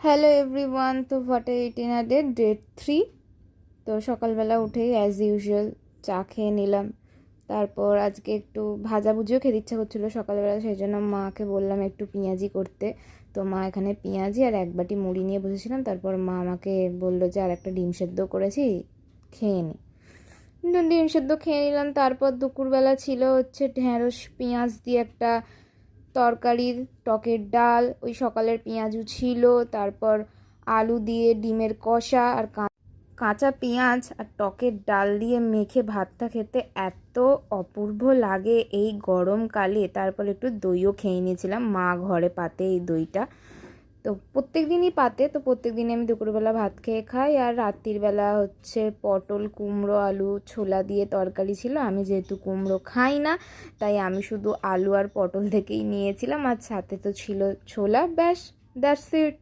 Hello everyone, তো what day 3। তো সকালবেলা উঠেই অ্যাজ ইউজুয়াল চা খেয়ে নিলাম। তারপর আজকে একটু ভাজাভুজিও খেতে ইচ্ছা করছিলো সকালবেলা, সেই জন্য মাকে বললাম একটু পেঁয়াজি করতে। তো মা এখানে পেঁয়াজি আর এক বাটি মুড়ি নিয়ে বসেছিলাম। তারপর মা আমাকে বললো যে আর একটা ডিম সেদ্ধ করেছি, খেয়ে নি। ডিম সেদ্ধ খেয়ে নিলাম। তারপর দুপুরবেলা ছিল হচ্ছে ঢ্যাঁড়স পেঁয়াজ দিয়ে একটা তরকারির টকের ডাল, ওই সকালের পেঁয়াজু ছিল। তারপর আলু দিয়ে ডিমের কষা আর কাঁচা পেঁয়াজ আর টকের ডাল দিয়ে মেখে ভাতটা খেতে এত অপূর্ব লাগে এই গরমকালে। তারপর একটু দইও খেয়ে নিয়েছিলাম, মা ঘরে পাতে এই দইটা। তো প্রত্যেক দিনই পাতে, তো প্রত্যেক দিনই আমি দুপুরবেলা ভাত খেয়ে খাই। আর রাত্রির বেলা হচ্ছে পটল কুমড়ো আলু ছোলা দিয়ে তরকারি ছিল। আমি যেহেতু কুমড়ো খাই না, তাই আমি শুধু আলু আর পটল থেকেই নিয়েছিলাম, আর সাথে তো ছিল ছোলা। ব্যাস, দ্যাটস ইট।